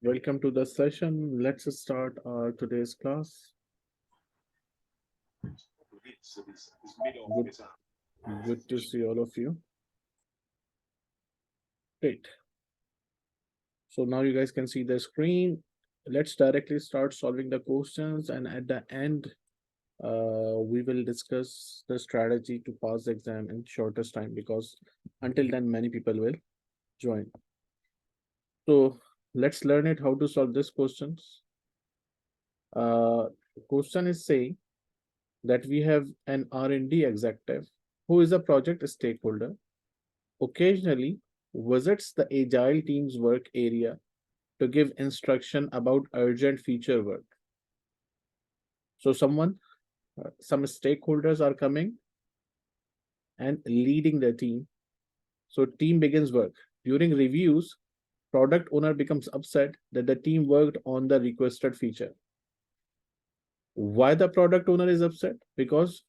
Welcome to the session. Let's start our today's class. Good, good to see all of you. Great. So now you guys can see the screen. Let's directly start solving the questions, and at the end, we will discuss the strategy to pass the exam in shortest time because until then, many people will join. So let's learn it how to solve these questions. Question is saying that we have an R&D executive who is a project stakeholder, occasionally visits the agile team's work area to give instruction about urgent feature work. So some stakeholders are coming and leading the team. So team begins work. During reviews, product owner becomes upset that the team worked on the requested feature. Why the product owner is upset? Because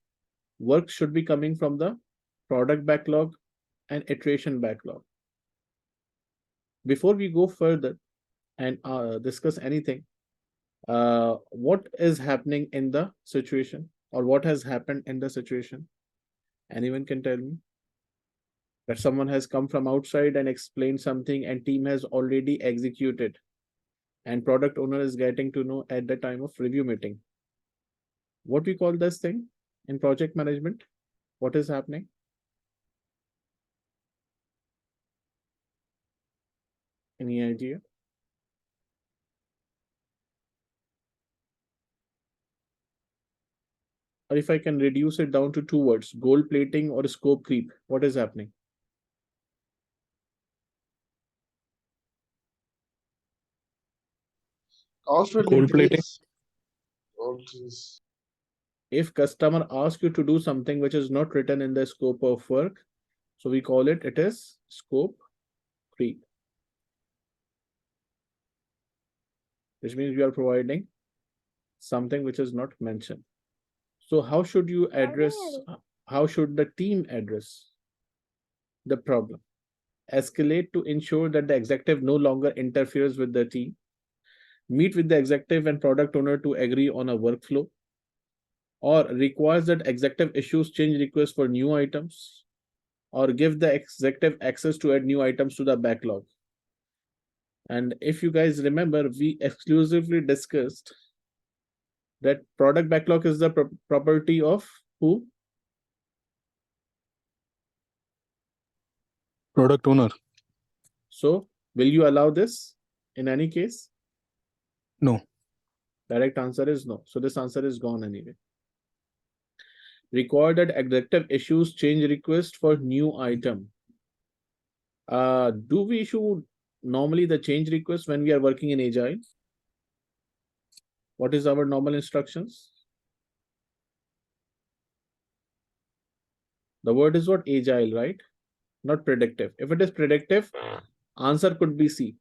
work should be coming from the product backlog and iteration backlog. Before we go further and discuss anything, what is happening in the situation or what has happened in the situation? Anyone can tell me that someone has come from outside and explained something and team has already executed and product owner is getting to know at the time of review meeting. What we call this thing in project management? What is happening? Any idea? Or if I can reduce it down to two words, gold plating or scope creep, what is happening? Cost will Gold plating. increase. Cost is- If customer asks you to do something which is not written in the scope of work, so we call it is scope creep, which means we are providing something which is not mentioned. So how should you address, how should the team address the problem? Escalate to ensure that the executive no longer interferes with the team. Meet with the executive and product owner to agree on a workflow, or requires that executive issues change requests for new items, or give the executive access to add new items to the backlog. And if you guys remember, we exclusively discussed that product backlog is the property of who? Product owner. So will you allow this in any case? No. Direct answer is no. So this answer is gone anyway. Require that executive issues change request for new item. Do we issue normally the change request when we are working in Agile? What is our normal instructions? The word is what? Agile, right? Not predictive. If it is predictive, answer could be C.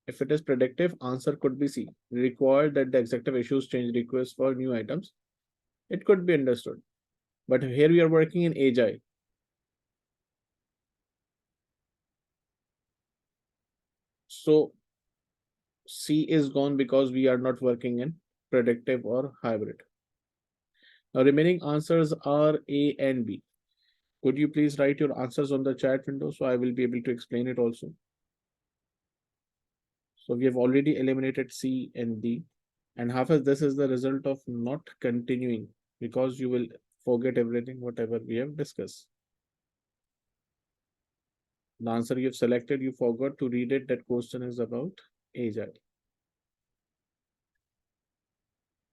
If it is predictive, answer could be C. Required that the executive issues change requests for new items. It could be understood. But here we are working in Agile. So C is gone because we are not working in predictive or hybrid. Now remaining answers are A and B. Could you please write your answers on the chat window so I will be able to explain it also? So we have already eliminated C and D. And Hafiz, this is the result of not continuing because you will forget everything, whatever we have discussed. The answer you have selected, you forgot to read it. That question is about Agile.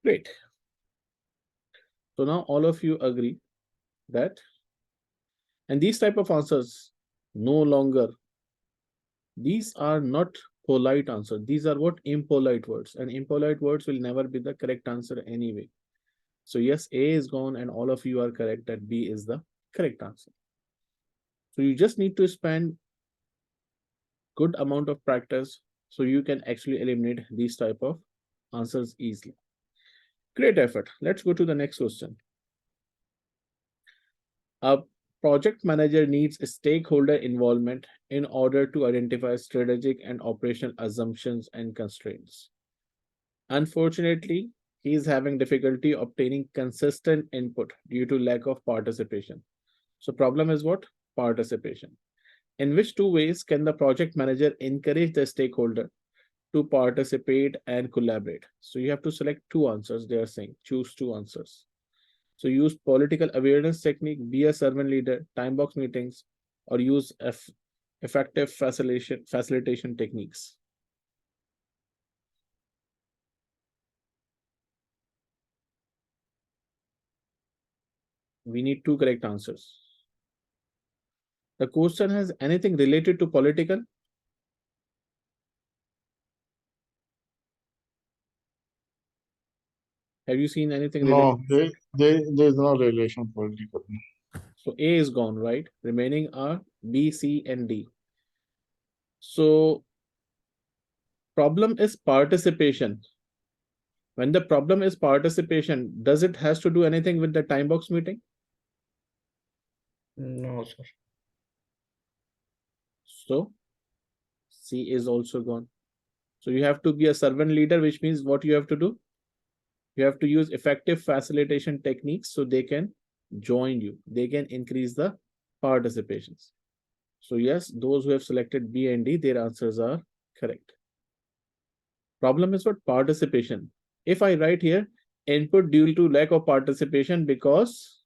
Great. So now all of you agree that, and these type of answers no longer, these are not polite answers. These are what? Impolite words. And impolite words will never be the correct answer anyway. So yes, A is gone and all of you are correct that B is the correct answer. So you just need to spend good amount of practice so you can actually eliminate these type of answers easily. Great effort. Let's go to the next question. A project manager needs stakeholder involvement in order to identify strategic and operational assumptions and constraints. Unfortunately, he is having difficulty obtaining consistent input due to lack of participation. So problem is what? Participation. In which two ways can the project manager encourage the stakeholder to participate and collaborate? So you have to select two answers. They are saying choose two answers. So use political awareness technique, be a servant leader, time box meetings, or use effective facilitation techniques. We need two correct answers. The question has anything related to political? Have you seen anything related? No, there's no relation political. So A is gone, right? Remaining are B, C, and D. So problem is participation. When the problem is participation, does it has to do anything with the time box meeting? No, sir. So C is also gone. So you have to be a servant leader, which means what you have to do? You have to use effective facilitation techniques so they can join you. They can increase the participations. So yes, those who have selected B and D, their answers are correct. Problem is what? Participation. If I write here, input due to lack of participation because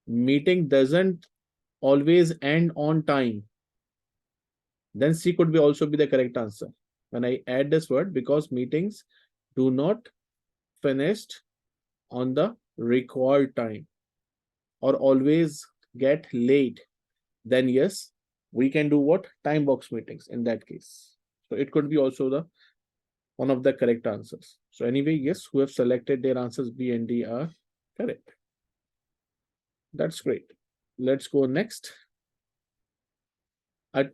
meeting doesn't always end on time, then C could be also be the correct answer. When I add this word, because meetings do not finished on the required time or always get late, then yes, we can do what? Time box meetings in that case. So it could be also the one of the correct answers. So anyway, yes, who have selected their answers B and D are correct. That's great. Let's go next. A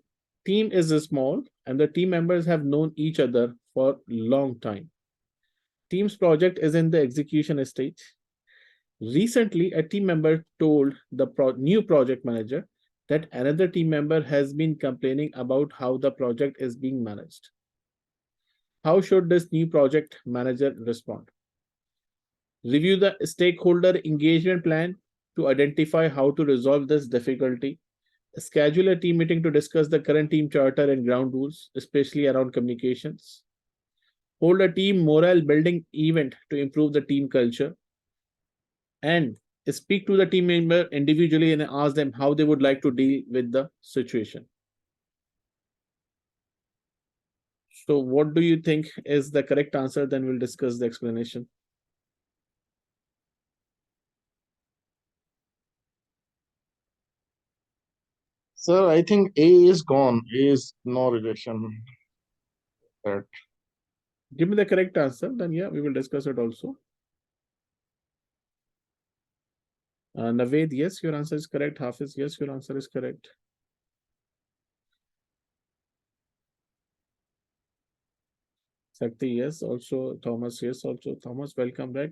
team is small and the team members have known each other for a long time. Team's project is in the execution stage. Recently, a team member told the new project manager that another team member has been complaining about how the project is being managed. How should this new project manager respond? Review the stakeholder engagement plan to identify how to resolve this difficulty. Schedule a team meeting to discuss the current team charter and ground rules, especially around communications. Hold a team morale building event to improve the team culture. And speak to the team member individually and ask them how they would like to deal with the situation. So what do you think is the correct answer? Then we'll discuss the explanation. Sir, I think A is gone. A is no relation. That Give me the correct answer, then yeah, we will discuss it also. Naved, yes, your answer is correct. Hafiz, yes, your answer is correct. Sakti, yes, also Thomas, yes, also Thomas, welcome back.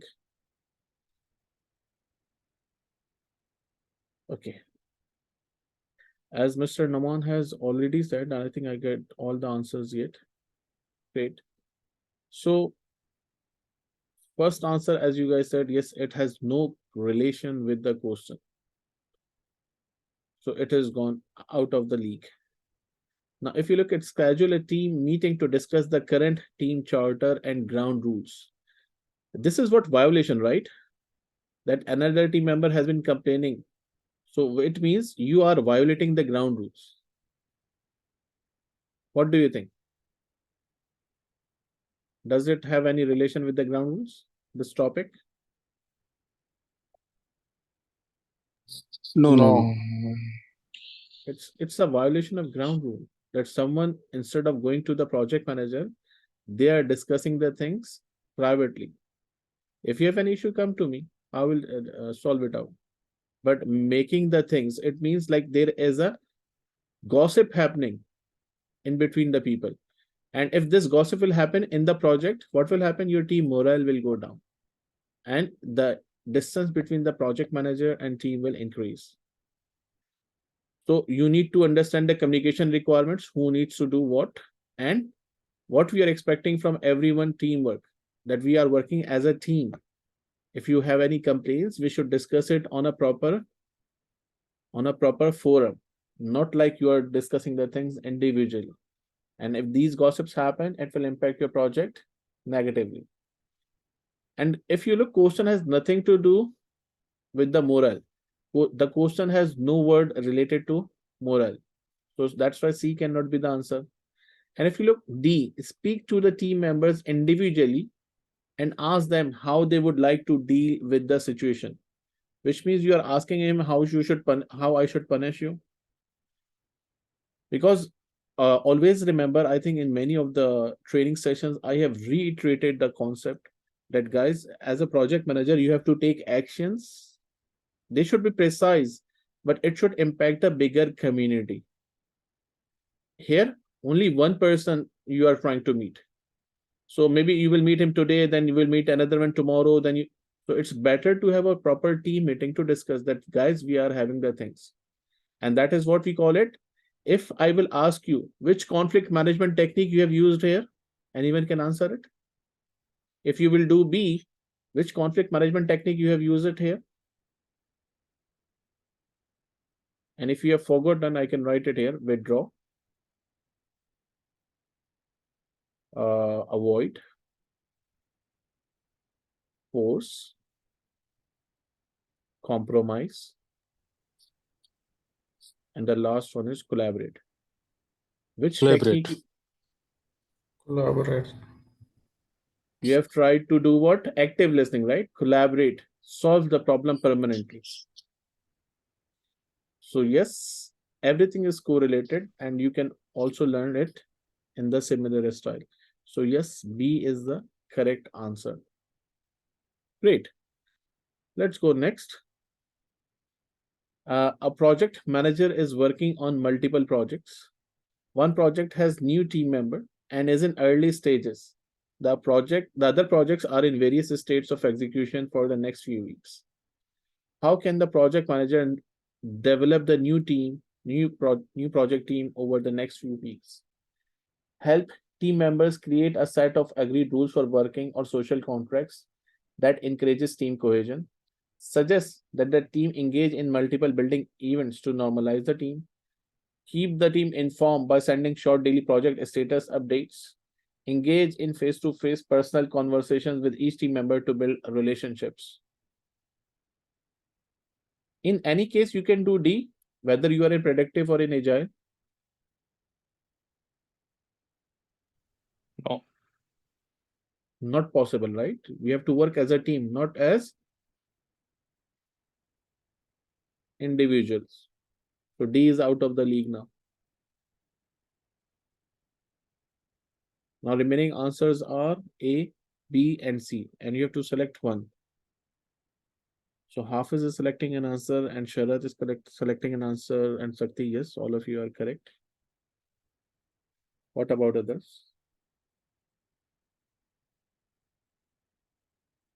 Okay. As Mr. Naman has already said, I think I get all the answers yet. Great. So first answer, as you guys said, yes, it has no relation with the question. So it has gone out of the league. Now, if you look at schedule a team meeting to discuss the current team charter and ground rules. This is what violation, right? That another team member has been complaining. So it means you are violating the ground rules. What do you think? Does it have any relation with the ground rules, this topic? No, no. It's a violation of ground rule that someone, instead of going to the project manager, they are discussing the things privately. If you have an issue, come to me. I will solve it out. But making the things, it means like there is a gossip happening in between the people. And if this gossip will happen in the project, what will happen? Your team morale will go down. And the distance between the project manager and team will increase. So you need to understand the communication requirements, who needs to do what, and what we are expecting from everyone teamwork, that we are working as a team. If you have any complaints, we should discuss it on a proper forum, not like you are discussing the things individually. And if these gossips happen, it will impact your project negatively. And if you look, question has nothing to do with the moral. The question has no word related to moral. So that's why C cannot be the answer. And if you look, D, speak to the team members individually and ask them how they would like to deal with the situation, which means you are asking him how I should punish you. Because always remember, I think in many of the training sessions, I have reiterated the concept that, guys, as a project manager, you have to take actions. They should be precise, but it should impact the bigger community. Here, only one person you are trying to meet. So maybe you will meet him today, then you will meet another one tomorrow, so it's better to have a proper team meeting to discuss that, guys, we are having the things. And that is what we call it. If I will ask you which conflict management technique you have used here, anyone can answer it. If you will do B, which conflict management technique you have used it here? And if you have forgotten, I can write it here: withdraw, avoid, force, compromise, and the last one is collaborate. Which Collaborate. technique Collaborate. you have tried to do? What? Active listening, right? Collaborate, solve the problem permanently. So yes, everything is correlated, and you can also learn it in the similar style. So yes, B is the correct answer. Great. Let's go next. A project manager is working on multiple projects. One project has new team member and is in early stages. The other projects are in various states of execution for the next few weeks. How can the project manager develop the new project team over the next few weeks? Help team members create a set of agreed rules for working or social contracts that encourages team cohesion. Suggest that the team engage in multiple building events to normalize the team. Keep the team informed by sending short daily project status updates. Engage in face-to-face personal conversations with each team member to build relationships. In any case, you can do D, whether you are in predictive or in agile. No. Not possible, right? We have to work as a team, not as individuals. So D is out of the league now. Now remaining answers are A, B, and C, and you have to select one. So Hafiz is selecting an answer, and Sharat is selecting an answer, and Sakti, yes, all of you are correct. What about others?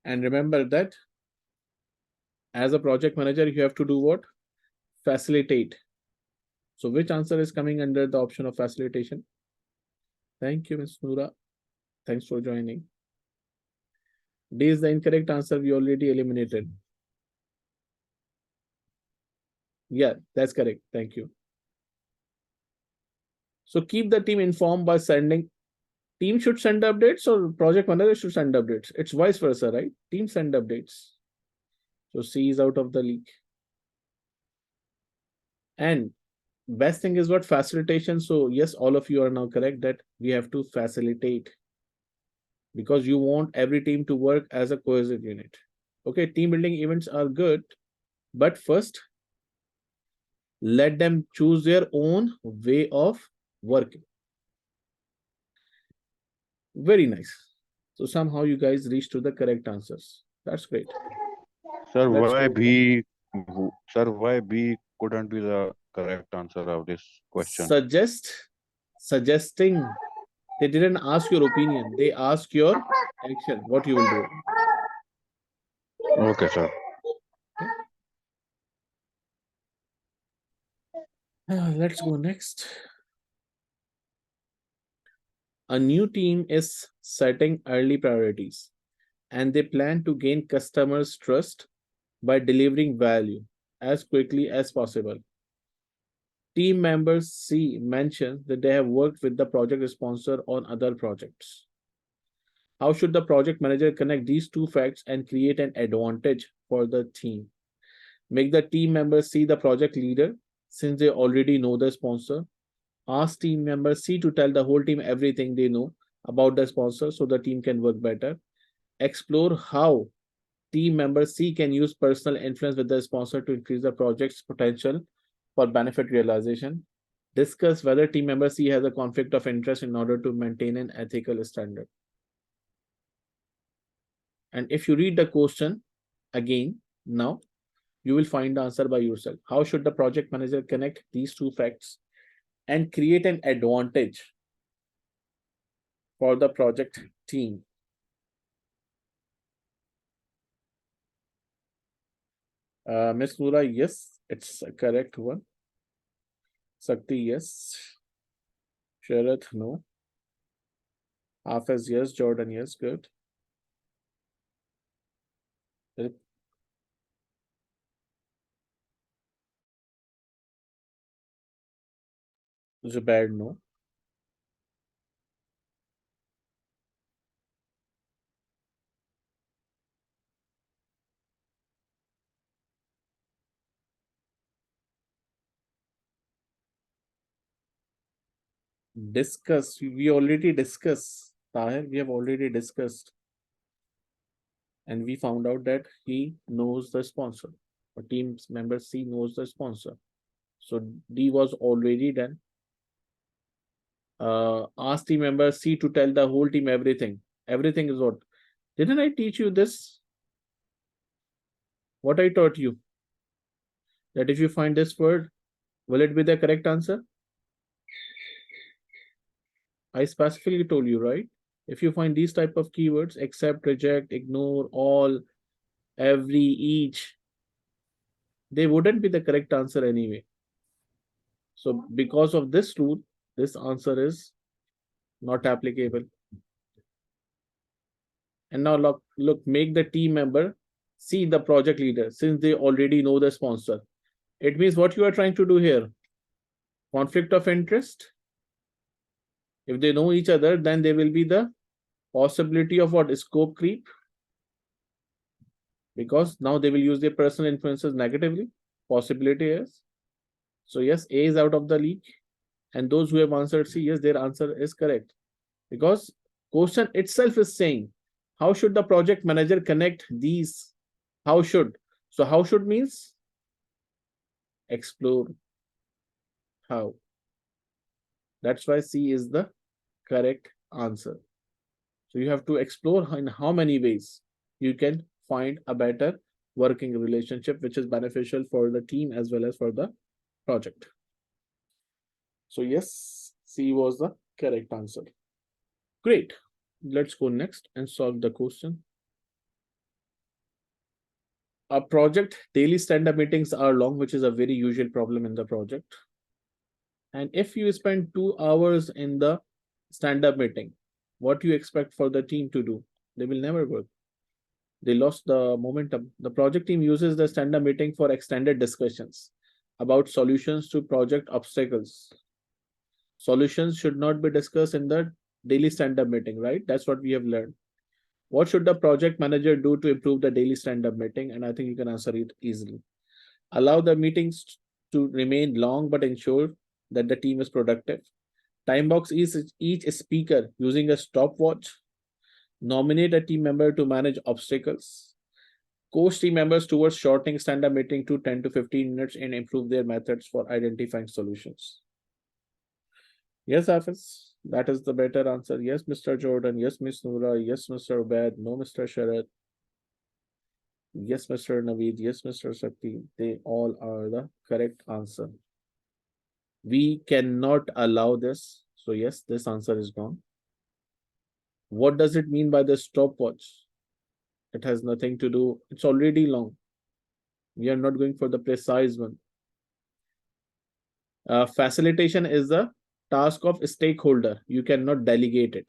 And remember that as a project manager, you have to do what? Facilitate. So which answer is coming under the option of facilitation? Thank you, Ms. Noora. Thanks for joining. D is the incorrect answer. We already eliminated. Yeah, that's correct. Thank you. So keep the team informed by sending. Team should send updates, or project manager should send updates. It's vice versa, right? Team send updates. So C is out of the league. And best thing is what? Facilitation. So yes, all of you are now correct that we have to facilitate, because you want every team to work as a cohesive unit. Okay, team building events are good, but first, let them choose their own way of working. Very nice. So somehow you guys reached to the correct answers. That's great. Sir, Let's why go. B? Sir, why B couldn't be the correct answer of this question? Suggesting. They didn't ask your opinion. They asked your action, what you will do. Okay, sir. Let's go next. A new team is setting early priorities and they plan to gain customers' trust by delivering value as quickly as possible. Team members C mentions that they have worked with the project sponsor on other projects. How should the project manager connect these two facts and create an advantage for the team? Make the team members see the project leader since they already know the sponsor. Ask team member C to tell the whole team everything they know about the sponsor so the team can work better. Explore how team member C can use personal influence with the sponsor to increase the project's potential for benefit realization. Discuss whether team member C has a conflict of interest in order to maintain an ethical standard. And if you read the question again now, you will find the answer by yourself. How should the project manager connect these two facts and create an advantage for the project team? Miss Noora, yes, it's a correct one. Sakti, yes. Sharath, no. Hafez, yes. Jordan, yes. Good. Zubair, no. Discuss. We already discussed. Tahir, we have already discussed. And we found out that he knows the sponsor. Or team member C knows the sponsor. So D was already done. Ask team member C to tell the whole team everything. Everything is what? Didn't I teach you this? What I taught you? That if you find this word, will it be the correct answer? I specifically told you, right? If you find these type of keywords, accept, reject, ignore, all, every, each, they wouldn't be the correct answer anyway. So because of this rule, this answer is not applicable. And now look, make the team member see the project leader since they already know the sponsor. It means what you are trying to do here? Conflict of interest. If they know each other, then there will be the possibility of what? Scope creep. Because now they will use their personal influences negatively. Possibility is. So yes, A is out of the league. And those who have answered C, yes, their answer is correct. Because question itself is saying, how should the project manager connect these? How should? So how should means explore how. That's why C is the correct answer. So you have to explore in how many ways you can find a better working relationship, which is beneficial for the team as well as for the project. So yes, C was the correct answer. Great. Let's go next and solve the question. A project daily stand-up meetings are long, which is a very usual problem in the project. And if you spend 2 hours in the stand-up meeting, what do you expect for the team to do? They will never work. They lost the momentum. The project team uses the stand-up meeting for extended discussions about solutions to project obstacles. Solutions should not be discussed in the daily stand-up meeting, right? That's what we have learned. What should the project manager do to improve the daily stand-up meeting? And I think you can answer it easily. Allow the meetings to remain long, but ensure that the team is productive. Time box each speaker using a stopwatch. Nominate a team member to manage obstacles. Coach team members towards shortening stand-up meeting to 10 to 15 minutes and improve their methods for identifying solutions. Yes, Hafiz, that is the better answer. Yes, Mr. Jordan. Yes, Miss Noora. Yes, Mr. Ubaid. No, Mr. Sharad. Yes, Mr. Naveed. Yes, Mr. Sakti. They all are the correct answer. We cannot allow this. So yes, this answer is gone. What does it mean by the stopwatch? It has nothing to do. It's already long. We are not going for the precise one. Facilitation is the task of a stakeholder. You cannot delegate it.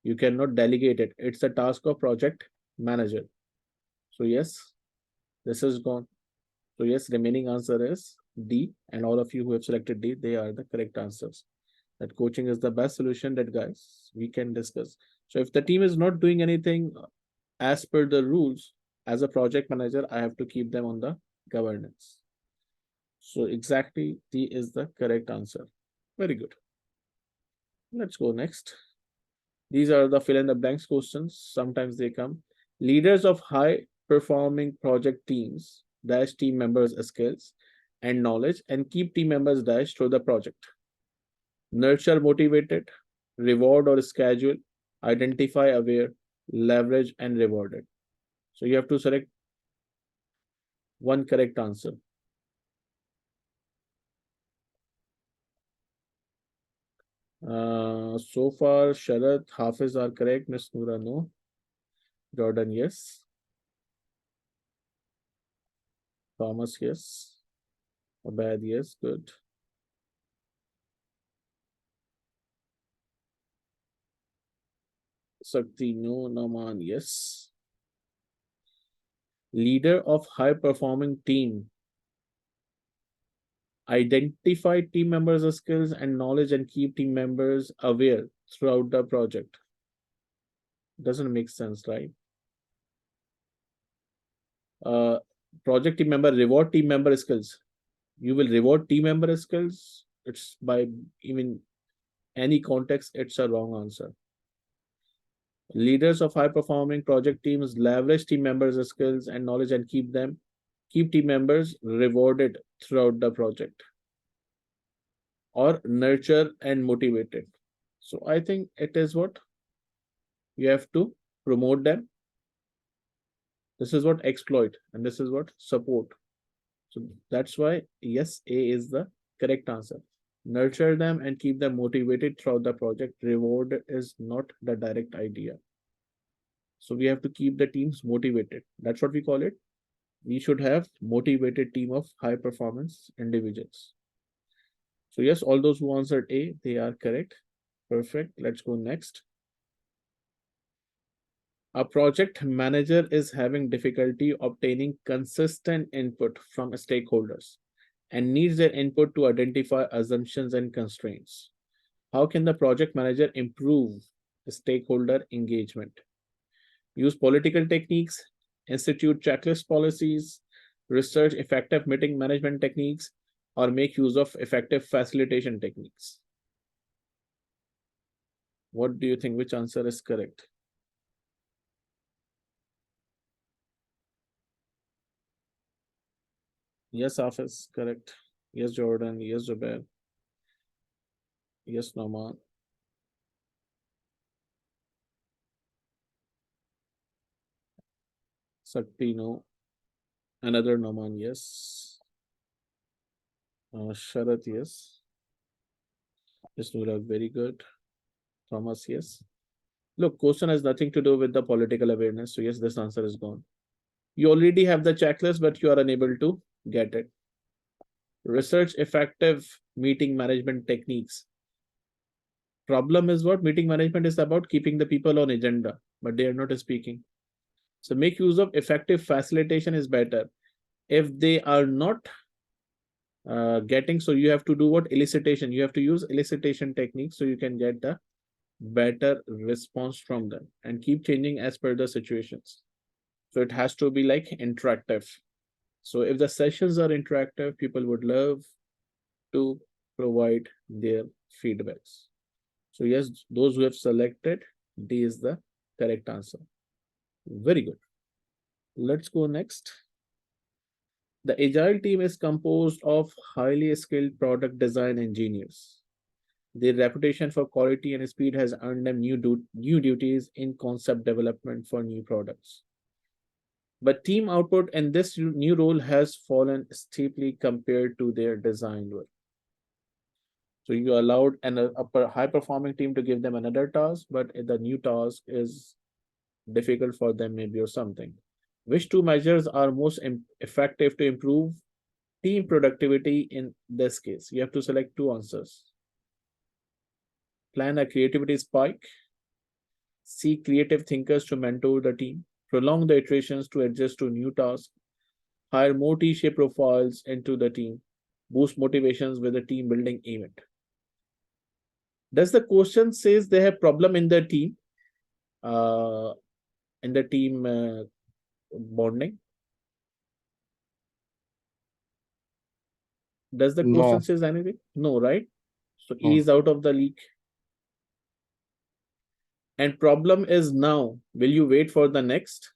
You cannot delegate it. It's a task of project manager. So yes, this is gone. So yes, remaining answer is D, and all of you who have selected D, they are the correct answers. That coaching is the best solution that guys we can discuss. So if the team is not doing anything as per the rules, as a project manager, I have to keep them on the governance. So exactly D is the correct answer. Very good. Let's go next. These are the fill in the blanks questions. Sometimes they come. Leaders of high performing project teams dash team members' skills and knowledge and keep team members dash through the project. Nurture motivated, reward or schedule, identify aware, leverage and rewarded. So you have to select one correct answer. So far, Sharath, Hafiz are correct. Miss Noora, no. Jordan, yes. Thomas, yes. Abad, yes. Good. Sakti, no. Naman, yes. Leader of high performing team. Identify team members' skills and knowledge and keep team members aware throughout the project. Doesn't make sense, right? Project team member, reward team member skills. You will reward team member skills. It's by even any context, it's a wrong answer. Leaders of high performing project teams leverage team members' skills and knowledge and keep team members rewarded throughout the project. Or nurture and motivated. So I think it is what you have to promote them. This is what exploit, and this is what support. So that's why yes, A is the correct answer. Nurture them and keep them motivated throughout the project. Reward is not the direct idea. So we have to keep the teams motivated. That's what we call it. We should have motivated team of high performance individuals. So yes, all those who answered A, they are correct. Perfect. Let's go next. A project manager is having difficulty obtaining consistent input from stakeholders and needs their input to identify assumptions and constraints. How can the project manager improve stakeholder engagement? Use political techniques, institute checklist policies, research effective meeting management techniques, or make use of effective facilitation techniques. What do you think? Which answer is correct? Yes, Hafiz, correct. Yes, Jordan. Yes, Zubair. Yes, Noman. Sakti, no. Another Noman, yes. Sharath, yes. Yes, Noora, very good. Thomas, yes. Look, question has nothing to do with the political awareness. So yes, this answer is gone. You already have the checklist, but you are unable to get it. Research effective meeting management techniques. Problem is what? Meeting management is about keeping the people on agenda, but they are not speaking. So make use of effective facilitation is better. If they are not getting, so you have to do what? Elicitation. You have to use elicitation techniques so you can get the better response from them and keep changing as per the situations. So it has to be like interactive. So if the sessions are interactive, people would love to provide their feedbacks. So yes, those who have selected D is the correct answer. Very good. Let's go next. The agile team is composed of highly skilled product design engineers. Their reputation for quality and speed has earned them new duties in concept development for new products. But team output in this new role has fallen steeply compared to their design work. So you allowed a high performing team to give them another task, but the new task is difficult for them maybe or something. Which two measures are most effective to improve team productivity in this case? You have to select two answers. Plan a creativity spike, seek creative thinkers to mentor the team, prolong the iterations to adjust to new tasks, hire more T-shaped profiles into the team, boost motivations with a team building event. Does the question says they have problem in their team, in the team bonding? Does the No. question says anything? No, right? So No. E is out of the league. And problem is now, will you wait for the next?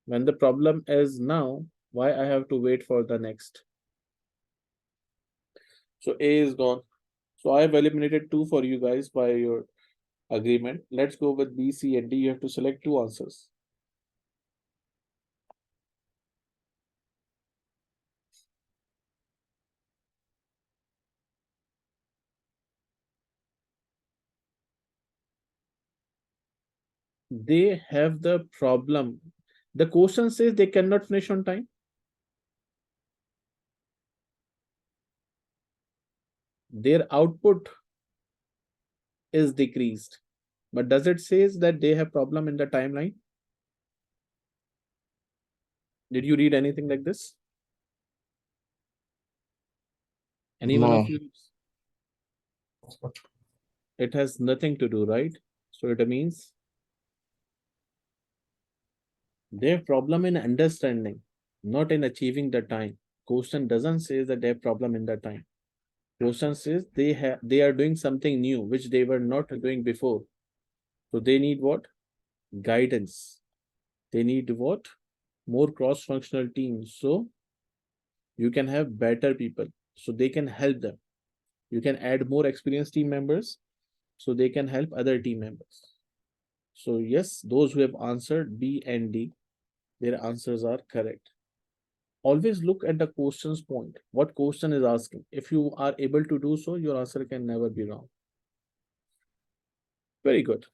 When the problem is now, why I have to wait for the next? So A is gone. So I have eliminated two for you guys by your agreement. Let's go with B, C, and D. You have to select two answers. They have the problem. The question says they cannot finish on time. Their output is decreased. But does it says that they have problem in the timeline? Did you read anything like this? Any one No. of you? It has nothing to do, right? So it means they have problem in understanding, not in achieving the time. Question doesn't say that they have problem in the time. Question says they are doing something new which they were not doing before. So they need what? Guidance. They need what? More cross-functional teams. So you can have better people. So they can help them. You can add more experienced team members so they can help other team members. So yes, those who have answered B and D, their answers are correct. Always look at the question's point. What question is asking? If you are able to do so, your answer can never be wrong. Very good.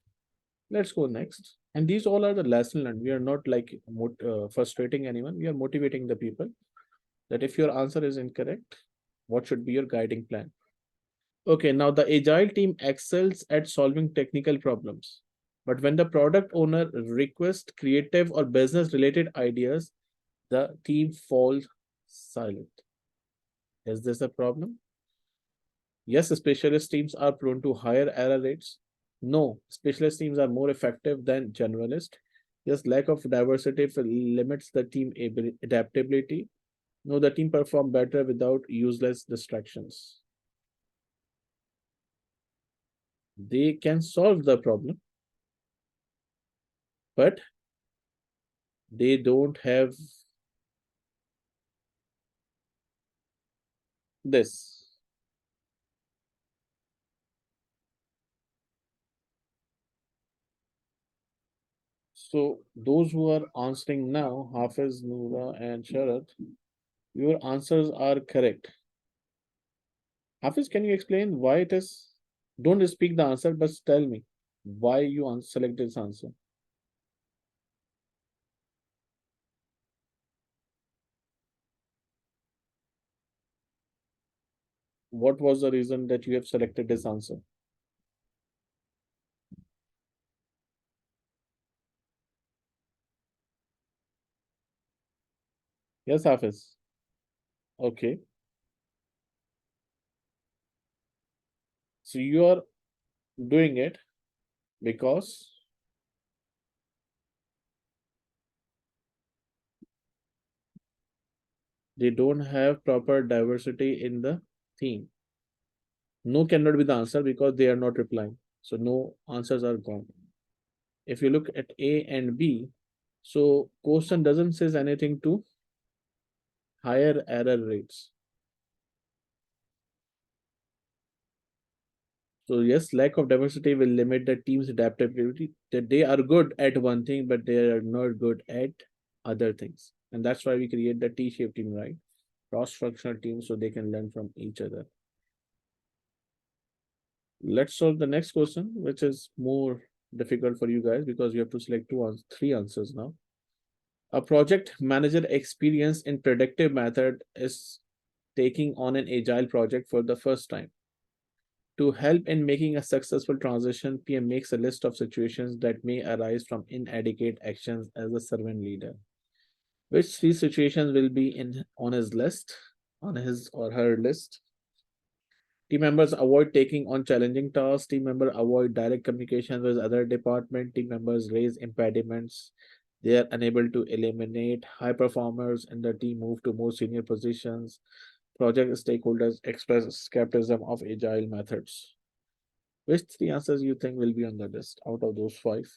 Let's go next. And these all are the lesson learned. We are not like frustrating anyone. We are motivating the people that if your answer is incorrect, what should be your guiding plan? Okay, now the agile team excels at solving technical problems. But when the product owner requests creative or business related ideas, the team falls silent. Is this a problem? Yes, specialist teams are prone to higher error rates. No, specialist teams are more effective than generalist. Yes, lack of diversity limits the team adaptability. No, the team perform better without useless distractions. They can solve the problem, but they don't have this. So those who are answering now, Hafiz, Noora, and Sharat, your answers are correct. Hafiz, can you explain why it is? Don't speak the answer, but tell me why you select this answer. What was the reason that you have selected this answer? Yes, Hafiz. Okay. So you are doing it because they don't have proper diversity in the theme. No cannot be the answer because they are not replying. So no answers are gone. If you look at A and B, so question doesn't says anything to higher error rates. So yes, lack of diversity will limit the team's adaptability. That they are good at one thing, but they are not good at other things. And that's why we create the T-shaped team, right? Cross-functional teams so they can learn from each other. Let's solve the next question, which is more difficult for you guys because you have to select three answers now. A project manager experienced in predictive method is taking on an agile project for the first time. To help in making a successful transition, PM makes a list of situations that may arise from inadequate actions as a servant leader. Which three situations will be on his list, on his or her list? Team members avoid taking on challenging tasks. Team members avoid direct communication with other department. Team members raise impediments. They are unable to eliminate high performers and the team move to more senior positions. Project stakeholders express skepticism of agile methods. Which three answers you think will be on the list out of those five?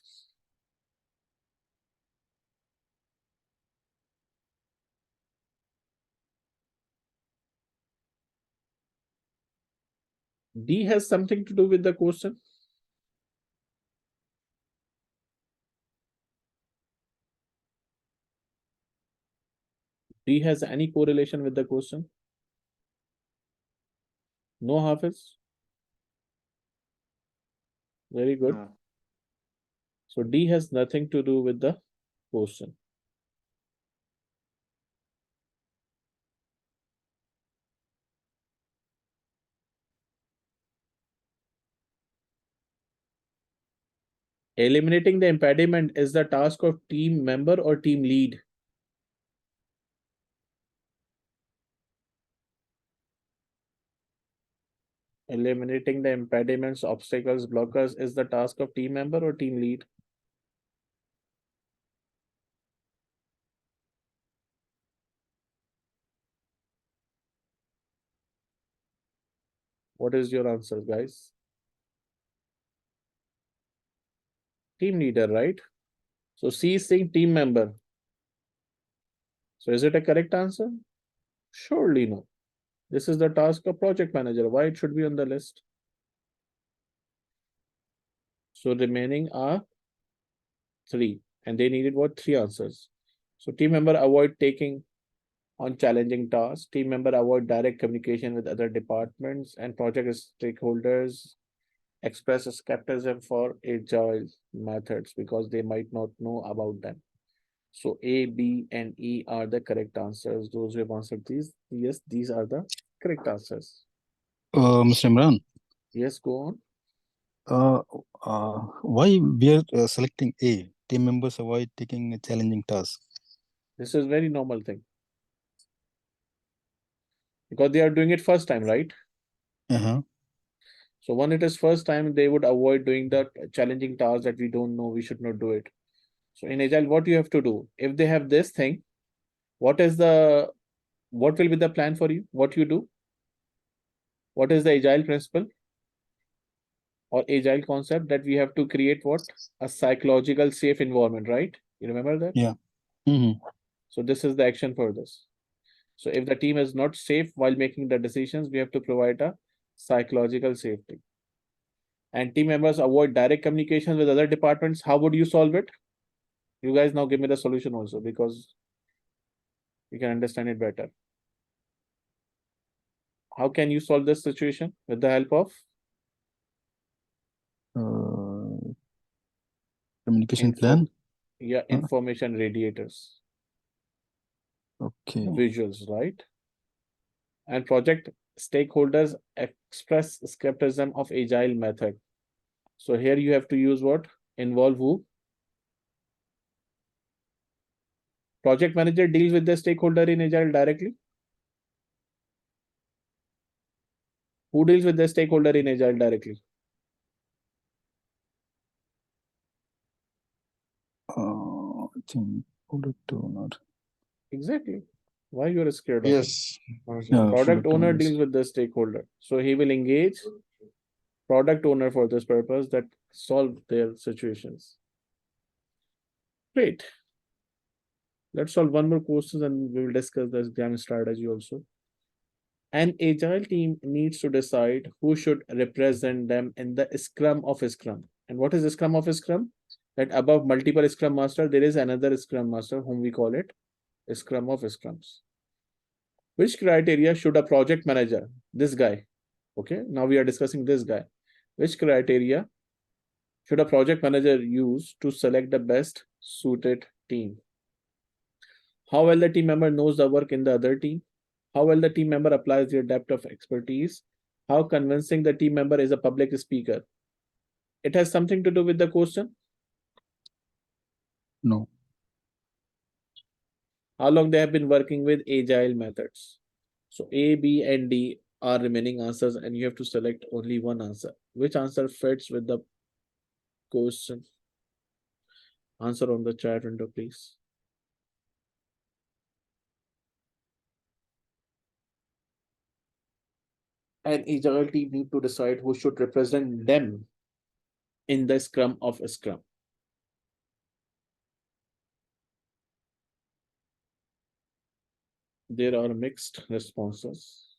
D has something to do with the question. D has any correlation with the question? No, Hafiz? Very good. No. So D has nothing to do with the question. Eliminating the impediment is the task of team member or team lead? Eliminating the impediments, obstacles, blockers is the task of team member or team lead? What is your answer, guys? Team leader, right? So C is saying team member. So is it a correct answer? Surely no. This is the task of project manager. Why it should be on the list? So remaining are three, and they needed what? Three answers. So team member avoid taking on challenging tasks. Team member avoid direct communication with other departments, and project stakeholders express skepticism for agile methods because they might not know about them. So A, B, and E are the correct answers. Those who have answered these, yes, these are the correct answers. Mr. Imran, Yes, go on. why we are selecting A? Team members avoid taking a challenging task. This is very normal thing. Because they are doing it first time, right? Uh-huh. So when it is first time, they would avoid doing the challenging tasks that we don't know, we should not do it. So in Agile, what you have to do? If they have this thing, what will be the plan for you? What you do? What is the Agile principle? Or Agile concept that we have to create what? A psychological safe environment, right? You remember that? Yeah. Mm-hmm. So this is the action for this. So if the team is not safe while making the decisions, we have to provide a psychological safety. And team members avoid direct communication with other departments. How would you solve it? You guys now give me the solution also because you can understand it better. How can you solve this situation with the help of Communication plan. Yeah, Huh? information radiators, Okay. visuals, right? And project stakeholders express skepticism of agile method. So here you have to use what? Involve who? Project manager deals with the stakeholder in agile directly. Who deals with the stakeholder in agile directly? I think product owner. Exactly. Why you are scared of? Yes. Yeah, Product owner owners. deals with the stakeholder. So he will engage product owner for this purpose that solve their situations. Great. Let's solve one more question and we will discuss the exam strategy also. An agile team needs to decide who should represent them in the scrum of Scrum. And what is the scrum of Scrum? That above multiple Scrum Master, there is another Scrum Master whom we call it Scrum of Scrums. Which criteria should a project manager, this guy, okay, now we are discussing this guy, which criteria should a project manager use to select the best suited team? How well the team member knows the work in the other team. How well the team member applies their depth of expertise. How convincing the team member is a public speaker. It has something to do with the question. No. How long they have been working with agile methods. So A, B, and D are remaining answers, and you have to select only one answer. Which answer fits with the question? Answer on the chat window, please. An agile team need to decide who should represent them in the scrum of a scrum. There are mixed responses.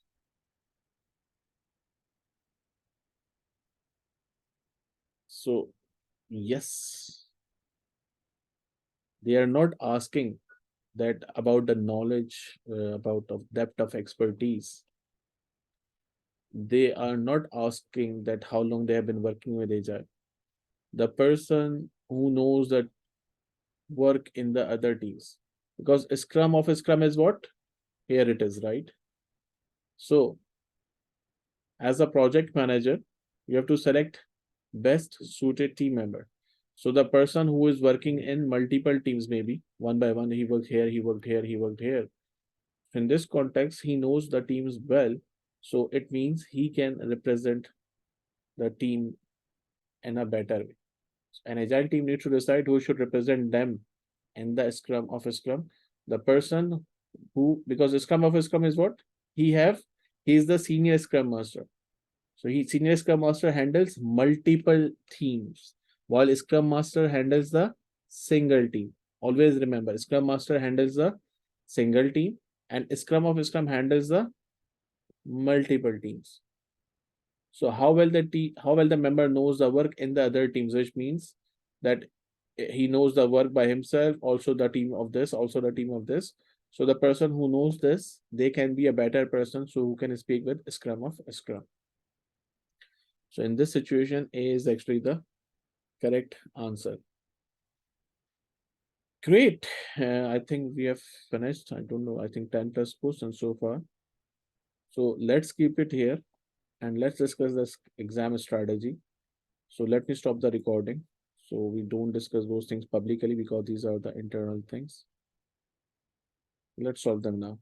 So, yes, they are not asking that about the knowledge, about of depth of expertise. They are not asking that how long they have been working with agile. The person who knows that work in the other teams, because a scrum of a scrum is what? Here it is, right? So as a project manager, you have to select best suited team member. So the person who is working in multiple teams, maybe one by one, he worked here, he worked here, he worked here. In this context, he knows the teams well. So it means he can represent the team in a better way. An agile team needs to decide who should represent them in the scrum of a scrum. The person who, because the scrum of a scrum is what? He is the senior scrum master. So senior scrum master handles multiple teams, while scrum master handles the single team. Always remember, scrum master handles the single team, and scrum of scrum handles the multiple teams. So how well the member knows the work in the other teams, which means that he knows the work by himself, also the team of this, also the team of this. So the person who knows this, they can be a better person, so who can speak with scrum of scrum. So in this situation, A is actually the correct answer. Great. I think we have finished. I don't know. I think 10 plus questions so far. So let's keep it here and let's discuss this exam strategy. So let me stop the recording. So we don't discuss those things publicly because these are the internal things. Let's solve them now.